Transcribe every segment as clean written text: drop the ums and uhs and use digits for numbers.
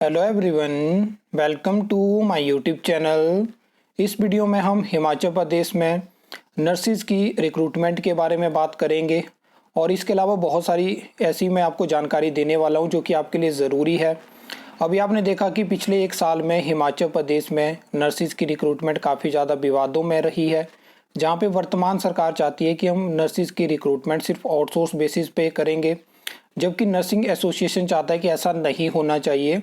Hello everyone, welcome to my YouTube channel. इस video में हम हिमाचल प्रदेश में नर्सिस की रिक्रूटमेंट के बारे में बात करेंगे और इसके अलावा बहुत सारी ऐसी मैं आपको जानकारी देने वाला हूं जो कि आपके लिए ज़रूरी है। अभी आपने देखा कि पिछले एक साल में हिमाचल प्रदेश में नर्सिस की रिक्रूटमेंट काफ़ी ज़्यादा विवादों में रही है, जहाँ पे वर्तमान सरकार चाहती है कि हम नर्सिस की रिक्रूटमेंट सिर्फ आउटसोर्स बेसिस पे करेंगे, जबकि नर्सिंग एसोसिएशन चाहता है कि ऐसा नहीं होना चाहिए।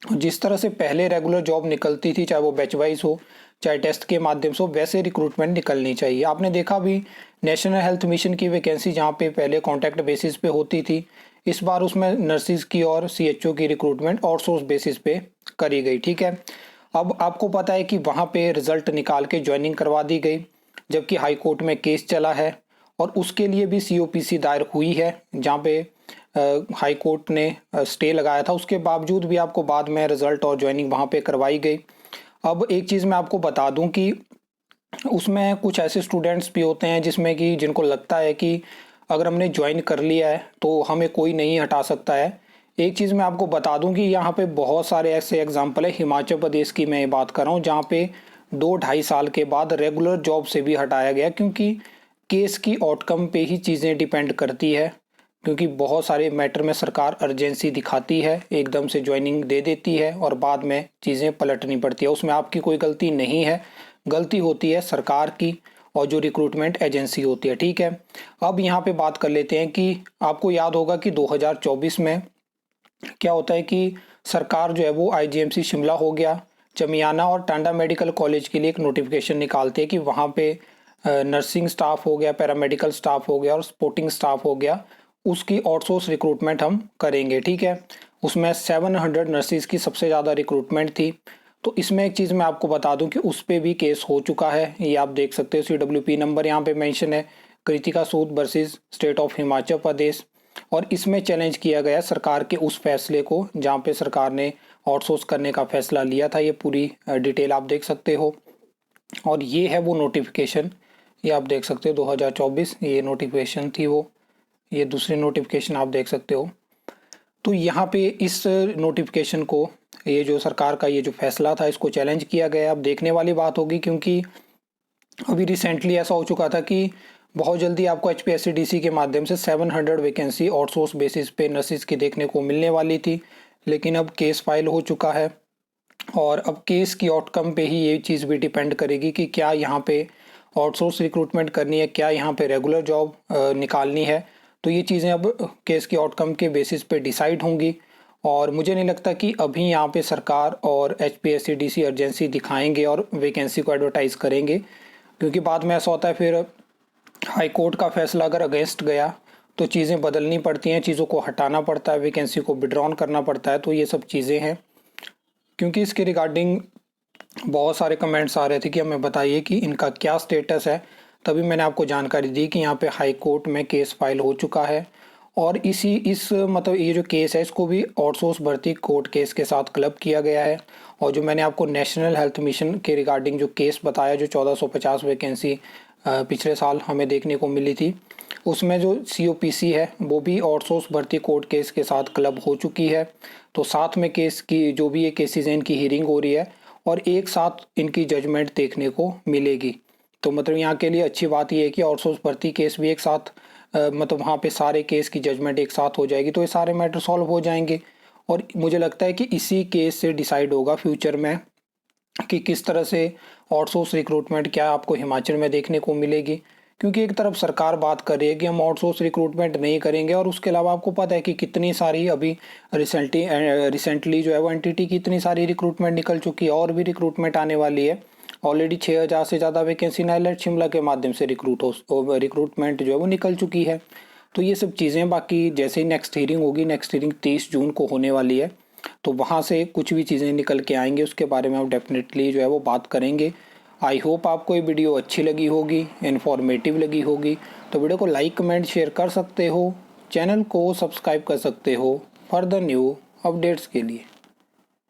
जिस तरह से पहले रेगुलर जॉब निकलती थी, चाहे वो बैच वाइज हो चाहे टेस्ट के माध्यम से हो, वैसे रिक्रूटमेंट निकलनी चाहिए। आपने देखा भी नेशनल हेल्थ मिशन की वैकेंसी जहाँ पे पहले कॉन्ट्रैक्ट बेसिस पे होती थी, इस बार उसमें नर्सिस की और सीएचओ की रिक्रूटमेंट आउटसोर्स बेसिस पे करी गई। ठीक है, अब आपको पता है कि वहाँ पे रिजल्ट निकाल के ज्वाइनिंग करवा दी गई, जबकि हाई कोर्ट में केस चला है और उसके लिए भी सीओपीसी दायर हुई है, जहाँ पे हाई कोर्ट ने स्टे लगाया था। उसके बावजूद भी आपको बाद में रिजल्ट और ज्वाइनिंग वहाँ पे करवाई गई। अब एक चीज़ मैं आपको बता दूं कि उसमें कुछ ऐसे स्टूडेंट्स भी होते हैं जिसमें कि जिनको लगता है कि अगर हमने ज्वाइन कर लिया है तो हमें कोई नहीं हटा सकता है। एक चीज़ मैं आपको बता दूं कि यहाँ पे बहुत सारे ऐसे एग्जाम्पल है, हिमाचल प्रदेश की मैं बात कर रहा हूँ, जहाँ पे 2-2.5 साल के बाद रेगुलर जॉब से भी हटाया गया, क्योंकि केस की आउटकम पे ही चीज़ें डिपेंड करती है। क्योंकि बहुत सारे मैटर में सरकार अर्जेंसी दिखाती है, एकदम से ज्वाइनिंग दे देती है और बाद में चीज़ें पलटनी पड़ती है। उसमें आपकी कोई गलती नहीं है, गलती होती है सरकार की और जो रिक्रूटमेंट एजेंसी होती है। ठीक है, अब यहाँ पे बात कर लेते हैं कि आपको याद होगा कि 2024 में क्या होता है कि सरकार जो है वो आईजीएमसी शिमला हो गया, चमियाना और टांडा मेडिकल कॉलेज के लिए एक नोटिफिकेशन निकालते हैं कि वहाँ पे नर्सिंग स्टाफ हो गया, पैरामेडिकल स्टाफ हो गया और सपोर्टिंग स्टाफ हो गया, उसकी आउटसोर्स रिक्रूटमेंट हम करेंगे। ठीक है, उसमें 700 नर्सिस की सबसे ज़्यादा रिक्रूटमेंट थी। तो इसमें एक चीज़ मैं आपको बता दूं कि उस पर भी केस हो चुका है, ये आप देख सकते हो। CWP नंबर यहाँ पे मेंशन है, कृतिका सूद versus state of Himachal Pradesh. और इसमें चैलेंज किया गया सरकार के उस फैसले को जहाँ पे सरकार ने आउटसोर्स करने का फैसला लिया था। ये पूरी डिटेल आप देख सकते हो और ये है वो नोटिफिकेशन, ये आप देख सकते हो 2024 ये नोटिफिकेशन थी वो। ये दूसरी नोटिफिकेशन आप देख सकते हो। तो यहाँ पे इस नोटिफिकेशन को, ये जो सरकार का ये जो फैसला था, इसको चैलेंज किया गया। अब देखने वाली बात होगी, क्योंकि अभी रिसेंटली ऐसा हो चुका था कि बहुत जल्दी आपको HPSC-DC के माध्यम से 700 वैकेंसी आउटसोर्स बेसिस पे नर्सिस की देखने को मिलने वाली थी, लेकिन अब केस फाइल हो चुका है और अब केस की आउटकम पे ही ये चीज़ भी डिपेंड करेगी कि क्या यहाँ पे आउटसोर्स रिक्रूटमेंट करनी है, क्या यहाँ पे रेगुलर जॉब निकालनी है। तो ये चीज़ें अब केस की आउटकम के बेसिस पे डिसाइड होंगी और मुझे नहीं लगता कि अभी यहाँ पे सरकार और HPSC-DC अर्जेंसी दिखाएंगे और वैकेंसी को एडवर्टाइज़ करेंगे, क्योंकि बाद में ऐसा होता है फिर हाई कोर्ट का फैसला अगर अगेंस्ट गया तो चीज़ें बदलनी पड़ती हैं, चीज़ों को हटाना पड़ता है, वैकेंसी को विड्रॉन करना पड़ता है। तो ये सब चीज़ें हैं, क्योंकि इसके रिगार्डिंग बहुत सारे कमेंट्स आ रहे थे कि हमें बताइए कि इनका क्या स्टेटस है। तभी मैंने आपको जानकारी दी कि यहाँ पे हाई कोर्ट में केस फाइल हो चुका है और इस मतलब ये जो केस है इसको भी आउटसोर्स भर्ती कोर्ट केस के साथ क्लब किया गया है। और जो मैंने आपको नेशनल हेल्थ मिशन के रिगार्डिंग जो केस बताया, जो 1450 वैकेंसी पिछले साल हमें देखने को मिली थी, उसमें जो COPC है वो भी आउटसोर्स भर्ती कोर्ट केस के साथ क्लब हो चुकी है। तो साथ में केस की जो भी ये केसेज हैं इनकी हियरिंग हो रही है और एक साथ इनकी जजमेंट देखने को मिलेगी। तो मतलब यहाँ के लिए अच्छी बात यह है कि आउटसोर्स भर्ती केस भी एक साथ मतलब वहाँ पे सारे केस की जजमेंट एक साथ हो जाएगी, तो ये सारे मैटर सॉल्व हो जाएंगे। और मुझे लगता है कि इसी केस से डिसाइड होगा फ्यूचर में कि किस तरह से आउटसोर्स रिक्रूटमेंट क्या आपको हिमाचल में देखने को मिलेगी। क्योंकि एक तरफ सरकार बात कर रही है कि हम आउटसोर्स रिक्रूटमेंट नहीं करेंगे और उसके अलावा आपको पता है कि कितनी सारी अभी रिसेंटली जो है वो एनटीटी की इतनी सारी रिक्रूटमेंट निकल चुकी है और भी रिक्रूटमेंट आने वाली है। ऑलरेडी 6000 से ज़्यादा वैकेंसी नाइलेट शिमला के माध्यम से रिक्रूटमेंट जो है वो निकल चुकी है। तो ये सब चीज़ें बाकी जैसे ही नेक्स्ट हियरिंग होगी, नेक्स्ट हियरिंग 23 जून को होने वाली है, तो वहाँ से कुछ भी चीज़ें निकल के आएंगे, उसके बारे में हम डेफिनेटली जो है वो बात करेंगे। आई होप आपको ये वीडियो अच्छी लगी होगी, इन्फॉर्मेटिव लगी होगी। तो वीडियो को लाइक कमेंट शेयर कर सकते हो, चैनल को सब्सक्राइब कर सकते हो फर्दर न्यू अपडेट्स के लिए।